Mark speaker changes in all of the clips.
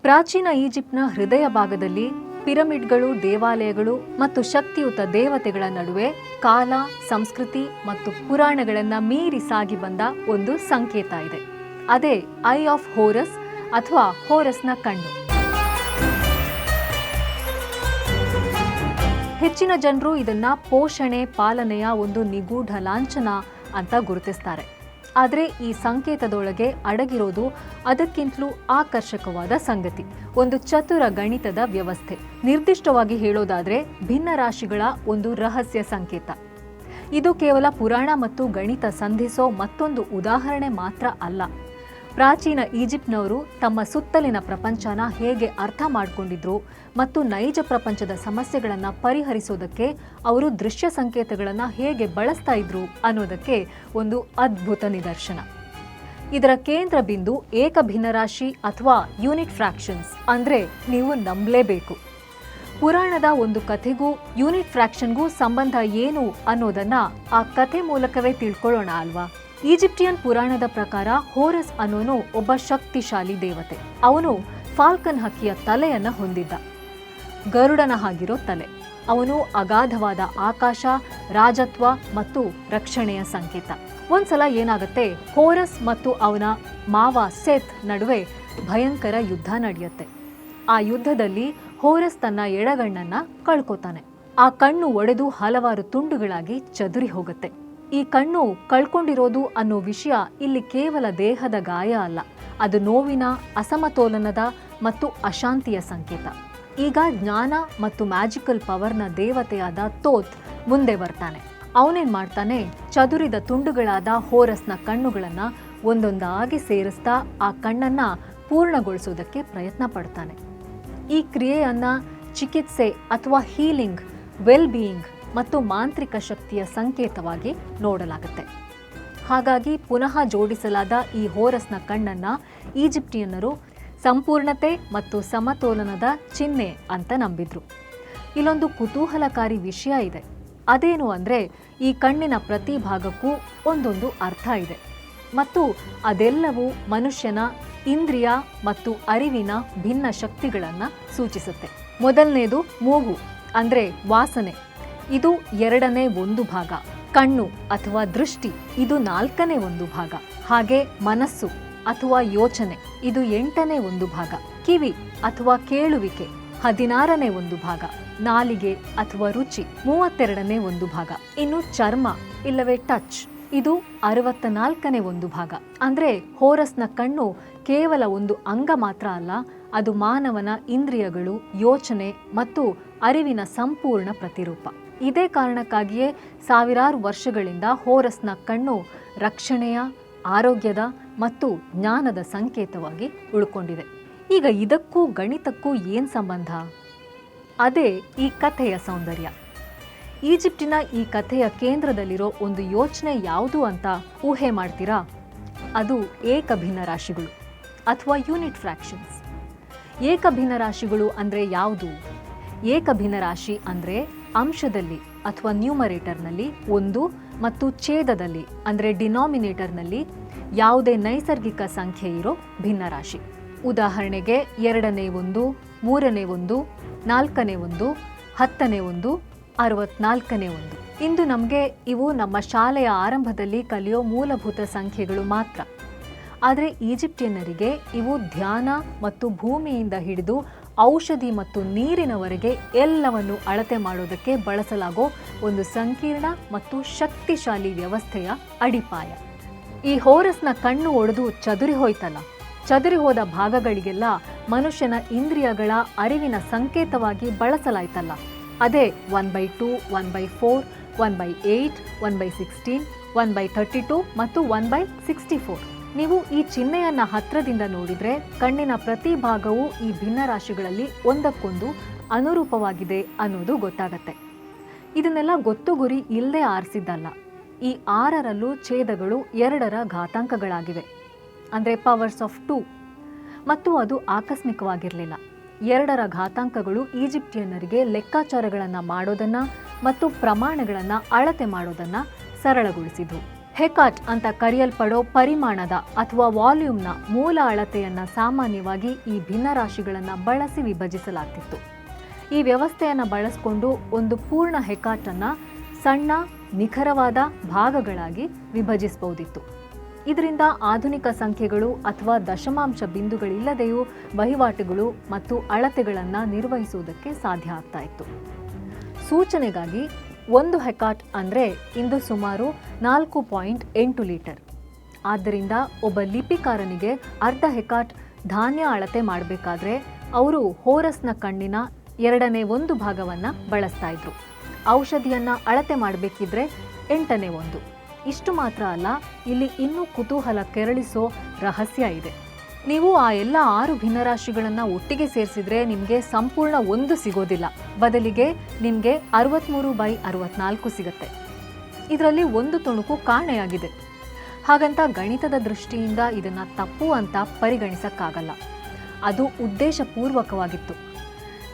Speaker 1: ಪ್ರಾಚೀನ ಈಜಿಪ್ಟ್ನ ಹೃದಯ ಭಾಗದಲ್ಲಿ ಪಿರಮಿಡ್ಗಳು, ದೇವಾಲಯಗಳು ಮತ್ತು ಶಕ್ತಿಯುತ ದೇವತೆಗಳ ನಡುವೆ ಕಾಲ, ಸಂಸ್ಕೃತಿ ಮತ್ತು ಪುರಾಣಗಳನ್ನು ಮೀರಿ ಸಾಗಿ ಬಂದ ಒಂದು ಸಂಕೇತ ಇದೆ. ಅದೇ ಐ ಆಫ್ ಹೋರಸ್ ಅಥವಾ ಹೋರಸ್ನ ಕಣ್ಣು. ಹೆಚ್ಚಿನ ಜನರು ಇದನ್ನ ಪೋಷಣೆ, ಪಾಲನೆಯ ಒಂದು ನಿಗೂಢ ಲಾಂಛನ ಅಂತ ಗುರುತಿಸ್ತಾರೆ. ಆದರೆ ಈ ಸಂಕೇತದೊಳಗೆ ಅಡಗಿರೋದು ಅದಕ್ಕಿಂತಲೂ ಆಕರ್ಷಕವಾದ ಸಂಗತಿ, ಒಂದು ಚತುರ ಗಣಿತದ ವ್ಯವಸ್ಥೆ. ನಿರ್ದಿಷ್ಟವಾಗಿ ಹೇಳೋದಾದ್ರೆ ಭಿನ್ನ ರಾಶಿಗಳ ಒಂದು ರಹಸ್ಯ ಸಂಕೇತ. ಇದು ಕೇವಲ ಪುರಾಣ ಮತ್ತು ಗಣಿತ ಸಂಧಿಸೋ ಮತ್ತೊಂದು ಉದಾಹರಣೆ ಮಾತ್ರ ಅಲ್ಲ. ಪ್ರಾಚೀನ ಈಜಿಪ್ಟ್ನವರು ತಮ್ಮ ಸುತ್ತಲಿನ ಪ್ರಪಂಚನ ಹೇಗೆ ಅರ್ಥ ಮಾಡಿಕೊಂಡಿದ್ರು ಮತ್ತು ನೈಜ ಪ್ರಪಂಚದ ಸಮಸ್ಯೆಗಳನ್ನು ಪರಿಹರಿಸೋದಕ್ಕೆ ಅವರು ದೃಶ್ಯ ಸಂಕೇತಗಳನ್ನು ಹೇಗೆ ಬಳಸ್ತಾ ಇದ್ರು ಅನ್ನೋದಕ್ಕೆ ಒಂದು ಅದ್ಭುತ ನಿದರ್ಶನ. ಇದರ ಕೇಂದ್ರ ಬಿಂದು ಏಕ ಭಿನ್ನರಾಶಿ ಅಥವಾ ಯೂನಿಟ್ ಫ್ರಾಕ್ಷನ್ಸ್. ಅಂದರೆ ನೀವು ನಂಬಲೇಬೇಕು, ಪುರಾಣದ ಒಂದು ಕಥೆಗೂ ಯೂನಿಟ್ ಫ್ರಾಕ್ಷನ್ಗೂ ಸಂಬಂಧ ಏನು ಅನ್ನೋದನ್ನ ಆ ಕಥೆ ಮೂಲಕವೇ ತಿಳ್ಕೊಳ್ಳೋಣ ಅಲ್ವಾ. ಈಜಿಪ್ಟಿಯನ್ ಪುರಾಣದ ಪ್ರಕಾರ ಹೋರಸ್ ಅನ್ನೋನು ಒಬ್ಬ ಶಕ್ತಿಶಾಲಿ ದೇವತೆ. ಅವನು ಫಾಲ್ಕನ್ ಹಕ್ಕಿಯ ತಲೆಯನ್ನ ಹೊಂದಿದ್ದ, ಗರುಡನ ಹಾಗಿರೋ ತಲೆ. ಅವನು ಅಗಾಧವಾದ ಆಕಾಶ, ರಾಜತ್ವ ಮತ್ತು ರಕ್ಷಣೆಯ ಸಂಕೇತ. ಒಂದ್ಸಲ ಏನಾಗತ್ತೆ, ಹೋರಸ್ ಮತ್ತು ಅವನ ಮಾವ ಸೆತ್ ನಡುವೆ ಭಯಂಕರ ಯುದ್ಧ ನಡೆಯುತ್ತೆ. ಆ ಯುದ್ಧದಲ್ಲಿ ಹೋರಸ್ ತನ್ನ ಎಡಗಣ್ಣನ್ನ ಕಳ್ಕೊತಾನೆ. ಆ ಕಣ್ಣು ಒಡೆದು ಹಲವಾರು ತುಂಡುಗಳಾಗಿ ಚದುರಿ ಹೋಗುತ್ತೆ. ಈ ಕಣ್ಣು ಕಳ್ಕೊಂಡಿರೋದು ಅನ್ನೋ ವಿಷಯ ಇಲ್ಲಿ ಕೇವಲ ದೇಹದ ಗಾಯ ಅಲ್ಲ, ಅದು ನೋವಿನ, ಅಸಮತೋಲನದ ಮತ್ತು ಅಶಾಂತಿಯ ಸಂಕೇತ. ಈಗ ಜ್ಞಾನ ಮತ್ತು ಮ್ಯಾಜಿಕಲ್ ಪವರ್ನ ದೇವತೆಯಾದ ತೋತ್ ಮುಂದೆ ಬರ್ತಾನೆ. ಅವನೇನ್ ಮಾಡ್ತಾನೆ, ಚದುರಿದ ತುಂಡುಗಳಾದ ಹೋರಸ್ನ ಕಣ್ಣುಗಳನ್ನ ಒಂದೊಂದಾಗಿ ಸೇರಿಸ್ತಾ ಆ ಕಣ್ಣನ್ನ ಪೂರ್ಣಗೊಳಿಸೋದಕ್ಕೆ ಪ್ರಯತ್ನ ಪಡ್ತಾನೆ. ಈ ಕ್ರಿಯೆಯನ್ನ ಚಿಕಿತ್ಸೆ ಅಥವಾ ಹೀಲಿಂಗ್, ವೆಲ್ ಬೀಯಿಂಗ್ ಮತ್ತು ಮಾಂತ್ರಿಕ ಶಕ್ತಿಯ ಸಂಕೇತವಾಗಿ ನೋಡಲಾಗುತ್ತೆ. ಹಾಗಾಗಿ ಪುನಃ ಜೋಡಿಸಲಾದ ಈ ಹೋರಸ್ನ ಕಣ್ಣನ್ನ ಈಜಿಪ್ಟಿಯನ್ನರು ಸಂಪೂರ್ಣತೆ ಮತ್ತು ಸಮತೋಲನದ ಚಿಹ್ನೆ ಅಂತ ನಂಬಿದ್ರು. ಇಲ್ಲೊಂದು ಕುತೂಹಲಕಾರಿ ವಿಷಯ ಇದೆ. ಅದೇನು ಅಂದರೆ, ಈ ಕಣ್ಣಿನ ಪ್ರತಿ ಭಾಗಕ್ಕೂ ಒಂದೊಂದು ಅರ್ಥ ಇದೆ ಮತ್ತು ಅದೆಲ್ಲವೂ ಮನುಷ್ಯನ ಇಂದ್ರಿಯ ಮತ್ತು ಅರಿವಿನ ಭಿನ್ನ ಶಕ್ತಿಗಳನ್ನು ಸೂಚಿಸುತ್ತೆ. ಮೊದಲನೇದು ಮೂಗು ಅಂದರೆ ವಾಸನೆ, ಇದು 2ನೇ ಒಂದು ಭಾಗ. ಕಣ್ಣು ಅಥವಾ ದೃಷ್ಟಿ, ಇದು 4ನೇ ಒಂದು ಭಾಗ. ಹಾಗೆ ಮನಸ್ಸು ಅಥವಾ ಯೋಚನೆ, ಇದು 8ನೇ ಒಂದು ಭಾಗ. ಕಿವಿ ಅಥವಾ ಕೇಳುವಿಕೆ 16ನೇ ಒಂದು ಭಾಗ. ನಾಲಿಗೆ ಅಥವಾ ರುಚಿ 32ನೇ ಒಂದು ಭಾಗ. ಇನ್ನು ಚರ್ಮ ಇಲ್ಲವೇ ಟಚ್, ಇದು 64ನೇ ಒಂದು ಭಾಗ. ಅಂದ್ರೆ ಹೋರಸ್ನ ಕಣ್ಣು ಕೇವಲ ಒಂದು ಅಂಗ ಮಾತ್ರ ಅಲ್ಲ, ಅದು ಮಾನವನ ಇಂದ್ರಿಯಗಳು, ಯೋಚನೆ ಮತ್ತು ಅರಿವಿನ ಸಂಪೂರ್ಣ ಪ್ರತಿರೂಪ. ಇದೇ ಕಾರಣಕ್ಕಾಗಿಯೇ ಸಾವಿರಾರು ವರ್ಷಗಳಿಂದ ಹೋರಸ್ನ ಕಣ್ಣು ರಕ್ಷಣೆಯ, ಆರೋಗ್ಯದ ಮತ್ತು ಜ್ಞಾನದ ಸಂಕೇತವಾಗಿ ಉಳ್ಕೊಂಡಿದೆ. ಈಗ ಇದಕ್ಕೂ ಗಣಿತಕ್ಕೂ ಏನು ಸಂಬಂಧ? ಅದೇ ಈ ಕಥೆಯ ಸೌಂದರ್ಯ. ಈಜಿಪ್ಟಿನ ಈ ಕಥೆಯ ಕೇಂದ್ರದಲ್ಲಿರೋ ಒಂದು ಯೋಚನೆ ಯಾವುದು ಅಂತ ಊಹೆ ಮಾಡ್ತೀರಾ? ಅದು ಏಕಭಿನ್ನ ರಾಶಿಗಳು ಅಥವಾ ಯೂನಿಟ್ ಫ್ರಾಕ್ಷನ್ಸ್. ಏಕಭಿನ್ನ ರಾಶಿಗಳು ಅಂದರೆ ಯಾವುದು? ಏಕಭಿನ್ನ ರಾಶಿ ಅಂದರೆ ಅಂಶದಲ್ಲಿ ಅಥವಾ ನ್ಯೂಮರೇಟರ್ನಲ್ಲಿ 1 ಮತ್ತು ಛೇದದಲ್ಲಿ ಅಂದರೆ ಡಿನಾಮಿನೇಟರ್ನಲ್ಲಿ ಯಾವುದೇ ನೈಸರ್ಗಿಕ ಸಂಖ್ಯೆ ಇರೋ ಭಿನ್ನರಾಶಿ. ಉದಾಹರಣೆಗೆ 2ನೇ ಒಂದು, 3ನೇ ಒಂದು, 4ನೇ ಒಂದು, 10ನೇ ಒಂದು, 64ನೇ ಒಂದು. ಇಂದು ನಮಗೆ ಇವು ನಮ್ಮ ಶಾಲೆಯ ಆರಂಭದಲ್ಲಿ ಕಲಿಯೋ ಮೂಲಭೂತ ಸಂಖ್ಯೆಗಳು ಮಾತ್ರ. ಆದರೆ ಈಜಿಪ್ಟಿಯನ್ನರಿಗೆ ಇವು ಧ್ಯಾನ ಮತ್ತು ಭೂಮಿಯಿಂದ ಹಿಡಿದು ಔಷಧಿ ಮತ್ತು ನೀರಿನವರೆಗೆ ಎಲ್ಲವನ್ನು ಅಳತೆ ಮಾಡೋದಕ್ಕೆ ಬಳಸಲಾಗೋ ಒಂದು ಸಂಕೀರ್ಣ ಮತ್ತು ಶಕ್ತಿಶಾಲಿ ವ್ಯವಸ್ಥೆಯ ಅಡಿಪಾಯ. ಈ ಹೋರಸ್ನ ಕಣ್ಣು ಒಡೆದು ಚದುರಿ ಹೋಯ್ತಲ್ಲ, ಚದುರಿ ಹೋದ ಭಾಗಗಳಿಗೆಲ್ಲ ಮನುಷ್ಯನ ಇಂದ್ರಿಯಗಳ ಅರಿವಿನ ಸಂಕೇತವಾಗಿ ಬಳಸಲಾಯ್ತಲ್ಲ, ಅದೇ 1/2, 1/4, 1/8, 1/16, 1/32 ಮತ್ತು 1/64. ನೀವು ಈ ಚಿಹ್ನೆಯನ್ನ ಹತ್ರದಿಂದ ನೋಡಿದ್ರೆ ಕಣ್ಣಿನ ಪ್ರತಿ ಭಾಗವೂ ಈ ಭಿನ್ನ ರಾಶಿಗಳಲ್ಲಿ ಒಂದಕ್ಕೊಂದು ಅನುರೂಪವಾಗಿದೆ ಅನ್ನೋದು ಗೊತ್ತಾಗತ್ತೆ. ಇದನ್ನೆಲ್ಲ ಗೊತ್ತು ಗುರಿ ಇಲ್ಲದೆ ಆರಿಸಿದ್ದಲ್ಲ. ಈ 6ರಲ್ಲೂ ಛೇದಗಳು 2ರ ಘಾತಾಂಕಗಳಾಗಿವೆ, ಅಂದರೆ ಪವರ್ಸ್ ಆಫ್ 2. ಮತ್ತು ಅದು ಆಕಸ್ಮಿಕವಾಗಿರಲಿಲ್ಲ. 2ರ ಘಾತಾಂಕಗಳು ಈಜಿಪ್ಟಿಯನ್ನರಿಗೆ ಲೆಕ್ಕಾಚಾರಗಳನ್ನು ಮಾಡೋದನ್ನ ಮತ್ತು ಪ್ರಮಾಣಗಳನ್ನು ಅಳತೆ ಮಾಡೋದನ್ನ ಸರಳಗೊಳಿಸಿದ್ವು. ಹೆಕಾಟ್ ಅಂತ ಕರೆಯಲ್ಪಡೋ ಪರಿಮಾಣದ ಅಥವಾ ವಾಲ್ಯೂಮ್ನ ಮೂಲ ಅಳತೆಯನ್ನು ಸಾಮಾನ್ಯವಾಗಿ ಈ ಭಿನ್ನರಾಶಿಗಳನ್ನು ಬಳಸಿ ವಿಭಜಿಸಲಾಗ್ತಿತ್ತು. ಈ ವ್ಯವಸ್ಥೆಯನ್ನು ಬಳಸಿಕೊಂಡು ಒಂದು ಪೂರ್ಣ ಹೆಕಾಟನ್ನು ಸಣ್ಣ ನಿಖರವಾದ ಭಾಗಗಳಾಗಿ ವಿಭಜಿಸಬಹುದಿತ್ತು. ಇದರಿಂದ ಆಧುನಿಕ ಸಂಖ್ಯೆಗಳು ಅಥವಾ ದಶಮಾಂಶ ಬಿಂದುಗಳಿಲ್ಲದೆಯೂ ವಹಿವಾಟುಗಳು ಮತ್ತು ಅಳತೆಗಳನ್ನು ನಿರ್ವಹಿಸುವುದಕ್ಕೆ ಸಾಧ್ಯ ಆಗ್ತಾ ಇತ್ತು. ಸೂಚನೆಗಾಗಿ ಒಂದು ಹೆಕಾಟ್ ಅಂದರೆ ಇಂದು ಸುಮಾರು 4.8 ಲೀಟರ್. ಆದ್ದರಿಂದ ಒಬ್ಬ ಲಿಪಿಕಾರನಿಗೆ ಅರ್ಧ ಹೆಕಾಟ್ ಧಾನ್ಯ ಅಳತೆ ಮಾಡಬೇಕಾದ್ರೆ ಅವರು ಹೋರಸ್ನ ಕಣ್ಣಿನ 1/2 ಭಾಗವನ್ನು ಬಳಸ್ತಾ ಇದ್ರು. ಔಷಧಿಯನ್ನು ಅಳತೆ ಮಾಡಬೇಕಿದ್ರೆ 1/8. ಇಷ್ಟು ಮಾತ್ರ ಅಲ್ಲ, ಇಲ್ಲಿ ಇನ್ನೂ ಕುತೂಹಲ ಕೆರಳಿಸೋ ರಹಸ್ಯ ಇದೆ. ನೀವು ಆ ಎಲ್ಲ 6 ಭಿನ್ನರಾಶಿಗಳನ್ನು ಒಟ್ಟಿಗೆ ಸೇರಿಸಿದ್ರೆ ನಿಮಗೆ ಸಂಪೂರ್ಣ 1 ಸಿಗೋದಿಲ್ಲ. ಬದಲಿಗೆ ನಿಮಗೆ 63/64 ಸಿಗುತ್ತೆ. ಇದರಲ್ಲಿ ಒಂದು ತುಣುಕು ಕಾಣೆಯಾಗಿದೆ. ಹಾಗಂತ ಗಣಿತದ ದೃಷ್ಟಿಯಿಂದ ಇದನ್ನು ತಪ್ಪು ಅಂತ ಪರಿಗಣಿಸಕ್ಕಾಗಲ್ಲ. ಅದು ಉದ್ದೇಶಪೂರ್ವಕವಾಗಿತ್ತು.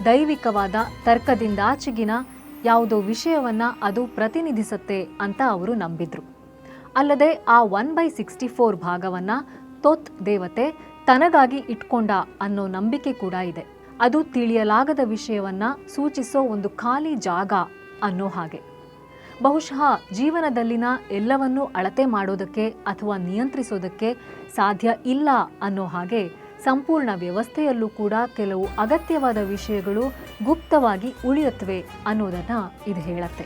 Speaker 1: ದೈವಿಕವಾದ ತರ್ಕದಿಂದಾಚೆಗಿನ ಯಾವುದೋ ವಿಷಯವನ್ನು ಅದು ಪ್ರತಿನಿಧಿಸುತ್ತೆ ಅಂತ ಅವರು ನಂಬಿದ್ರು. ಅಲ್ಲದೆ ಆ 1/64 ಭಾಗವನ್ನು ತೊತ್ ದೇವತೆ ತನಗಾಗಿ ಇಟ್ಕೊಂಡ ಅನ್ನೋ ನಂಬಿಕೆ ಕೂಡ ಇದೆ. ಅದು ತಿಳಿಯಲಾಗದ ವಿಷಯವನ್ನು ಸೂಚಿಸೋ ಒಂದು ಖಾಲಿ ಜಾಗ ಅನ್ನೋ ಹಾಗೆ. ಬಹುಶಃ ಜೀವನದಲ್ಲಿನ ಎಲ್ಲವನ್ನೂ ಅಳತೆ ಮಾಡೋದಕ್ಕೆ ಅಥವಾ ನಿಯಂತ್ರಿಸೋದಕ್ಕೆ ಸಾಧ್ಯ ಇಲ್ಲ ಅನ್ನೋ ಹಾಗೆ ಸಂಪೂರ್ಣ ವ್ಯವಸ್ಥೆಯಲ್ಲೂ ಕೂಡ ಕೆಲವು ಅಗತ್ಯವಾದ ವಿಷಯಗಳು ಗುಪ್ತವಾಗಿ ಉಳಿಯುತ್ತವೆ ಅನ್ನೋದನ್ನು ಇದು ಹೇಳುತ್ತೆ.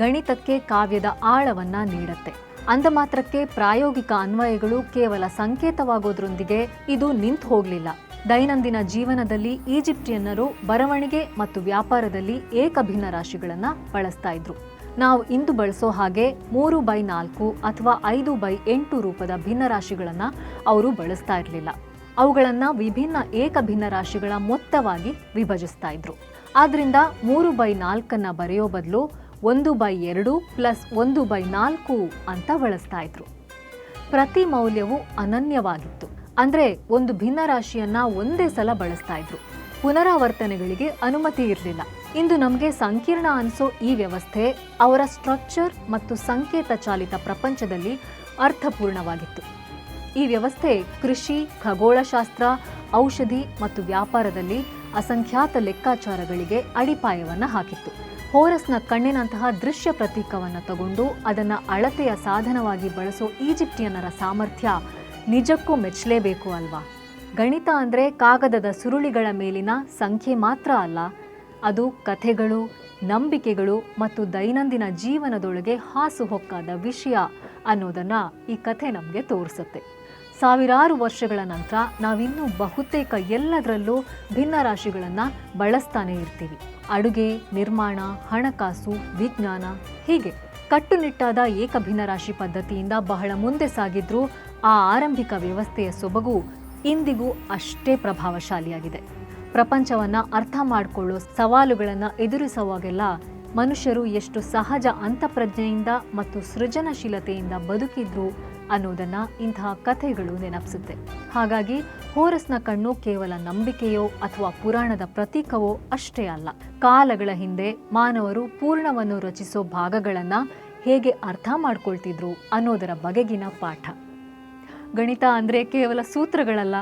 Speaker 1: ಗಣಿತಕ್ಕೆ ಕಾವ್ಯದ ಆಳವನ್ನು ನೀಡುತ್ತೆ. ಅಂದ ಮಾತ್ರಕ್ಕೆ ಪ್ರಾಯೋಗಿಕ ಅನ್ವಯಗಳು ಕೇವಲ ಸಂಕೇತವಾಗೋದ್ರೊಂದಿಗೆ ಇದು ನಿಂತು ಹೋಗಲಿಲ್ಲ. ದೈನಂದಿನ ಜೀವನದಲ್ಲಿ ಈಜಿಪ್ಟಿಯನ್ನರು ಬರವಣಿಗೆ ಮತ್ತು ವ್ಯಾಪಾರದಲ್ಲಿ ಏಕಭಿನ್ನ ರಾಶಿಗಳನ್ನು ಬಳಸ್ತಾ ಇದ್ರು. ನಾವು ಇಂದು ಬಳಸೋ ಹಾಗೆ 3/4 ಅಥವಾ 5/8 ರೂಪದ ಭಿನ್ನರಾಶಿಗಳನ್ನು ಅವರು ಬಳಸ್ತಾ ಇರಲಿಲ್ಲ. ಅವುಗಳನ್ನು ವಿಭಿನ್ನ ಏಕಭಿನ್ನ ರಾಶಿಗಳ ಮೊತ್ತವಾಗಿ ವಿಭಜಿಸ್ತಾ ಇದ್ರು. ಆದ್ರಿಂದ 3/4 ಬರೆಯೋ ಬದಲು 1/2 + 1/4 ಅಂತ ಬಳಸ್ತಾ ಇದ್ರು. ಪ್ರತಿ ಮೌಲ್ಯವು ಅನನ್ಯವಾಗಿತ್ತು. ಅಂದ್ರೆ ಒಂದು ಭಿನ್ನರಾಶಿಯನ್ನ ಒಂದೇ ಸಲ ಬಳಸ್ತಾ ಇದ್ರು. ಪುನರಾವರ್ತನೆಗಳಿಗೆ ಅನುಮತಿ ಇರಲಿಲ್ಲ. ಇಂದು ನಮಗೆ ಸಂಕೀರ್ಣ ಅನಿಸೋ ಈ ವ್ಯವಸ್ಥೆ ಅವರ ಸ್ಟ್ರಕ್ಚರ್ ಮತ್ತು ಸಂಕೇತ ಚಾಲಿತ ಪ್ರಪಂಚದಲ್ಲಿ ಅರ್ಥಪೂರ್ಣವಾಗಿತ್ತು. ಈ ವ್ಯವಸ್ಥೆ ಕೃಷಿ, ಖಗೋಳಶಾಸ್ತ್ರ, ಔಷಧಿ ಮತ್ತು ವ್ಯಾಪಾರದಲ್ಲಿ ಅಸಂಖ್ಯಾತ ಲೆಕ್ಕಾಚಾರಗಳಿಗೆ ಅಡಿಪಾಯವನ್ನು ಹಾಕಿತ್ತು. ಹೋರಸ್ನ ಕಣ್ಣಿನಂತಹ ದೃಶ್ಯ ಪ್ರತೀಕವನ್ನು ತಗೊಂಡು ಅದನ್ನು ಅಳತೆಯ ಸಾಧನವಾಗಿ ಬಳಸೋ ಈಜಿಪ್ಟಿಯನ್ನರ ಸಾಮರ್ಥ್ಯ ನಿಜಕ್ಕೂ ಮೆಚ್ಚಲೇಬೇಕು ಅಲ್ವಾ? ಗಣಿತ ಅಂದರೆ ಕಾಗದದ ಸುರುಳಿಗಳ ಮೇಲಿನ ಸಂಖ್ಯೆ ಮಾತ್ರ ಅಲ್ಲ, ಅದು ಕಥೆಗಳು, ನಂಬಿಕೆಗಳು ಮತ್ತು ದೈನಂದಿನ ಜೀವನದೊಳಗೆ ಹಾಸುಹೊಕ್ಕಾದ ವಿಷಯ ಅನ್ನೋದನ್ನು ಈ ಕಥೆ ನಮಗೆ ತೋರಿಸುತ್ತೆ. ಸಾವಿರಾರು ವರ್ಷಗಳ ನಂತರ ನಾವಿನ್ನೂ ಬಹುತೇಕ ಎಲ್ಲದರಲ್ಲೂ ಭಿನ್ನರಾಶಿಗಳನ್ನು ಬಳಸ್ತಾನೆ ಇರ್ತೀವಿ. ಅಡುಗೆ, ನಿರ್ಮಾಣ, ಹಣಕಾಸು, ವಿಜ್ಞಾನ, ಹೀಗೆ ಕಟ್ಟುನಿಟ್ಟಾದ ಏಕಭಿನ್ನರಾಶಿ ಪದ್ಧತಿಯಿಂದ ಬಹಳ ಮುಂದೆ ಸಾಗಿದ್ರೂ ಆ ಆರಂಭಿಕ ವ್ಯವಸ್ಥೆಯ ಸೊಬಗು ಇಂದಿಗೂ ಅಷ್ಟೇ ಪ್ರಭಾವಶಾಲಿಯಾಗಿದೆ. ಪ್ರಪಂಚವನ್ನು ಅರ್ಥ ಮಾಡಿಕೊಳ್ಳೋ ಸವಾಲುಗಳನ್ನು ಎದುರಿಸುವಾಗೆಲ್ಲ ಮನುಷ್ಯರು ಎಷ್ಟು ಸಹಜ ಅಂತಃಪ್ರಜ್ಞೆಯಿಂದ ಮತ್ತು ಸೃಜನಶೀಲತೆಯಿಂದ ಬದುಕಿದ್ರು ಅನ್ನೋದನ್ನು ಇಂತಹ ಕಥೆಗಳು ನೆನಪಿಸುತ್ತೆ. ಹಾಗಾಗಿ ಹೋರಸ್ನ ಕಣ್ಣು ಕೇವಲ ನಂಬಿಕೆಯೋ ಅಥವಾ ಪುರಾಣದ ಪ್ರತೀಕವೋ ಅಷ್ಟೇ ಅಲ್ಲ, ಕಾಲಗಳ ಹಿಂದೆ ಮಾನವರು ಪೂರ್ಣವನ್ನು ರಚಿಸೋ ಭಾಗಗಳನ್ನು ಹೇಗೆ ಅರ್ಥ ಮಾಡ್ಕೊಳ್ತಿದ್ರು ಅನ್ನೋದರ ಬಗೆಗಿನ ಪಾಠ. ಗಣಿತ ಅಂದರೆ ಕೇವಲ ಸೂತ್ರಗಳಲ್ಲ,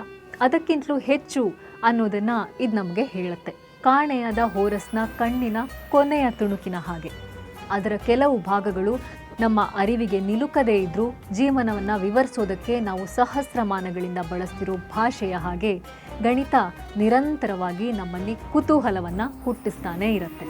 Speaker 1: ಅದಕ್ಕಿಂತಲೂ ಹೆಚ್ಚು ಅನ್ನೋದನ್ನು ಇದು ನಮಗೆ ಹೇಳುತ್ತೆ. ಕಾಣೆಯಾದ ಹೋರಸ್ನ ಕಣ್ಣಿನ ಕೊನೆಯ ತುಣುಕಿನ ಹಾಗೆ. ಅದರ ಕೆಲವು ಭಾಗಗಳು ನಮ್ಮ ಅರಿವಿಗೆ ನಿಲುಕದೇ ಇದ್ರೂ ಜೀವನವನ್ನು ವಿವರಿಸೋದಕ್ಕೆ ನಾವು ಸಹಸ್ರಮಾನಗಳಿಂದ ಬಳಸ್ತಿರೋ ಭಾಷೆಯ ಹಾಗೆ ಗಣಿತ ನಿರಂತರವಾಗಿ ನಮ್ಮಲ್ಲಿ ಕುತೂಹಲವನ್ನು ಹುಟ್ಟಿಸ್ತಾನೇ ಇರುತ್ತೆ.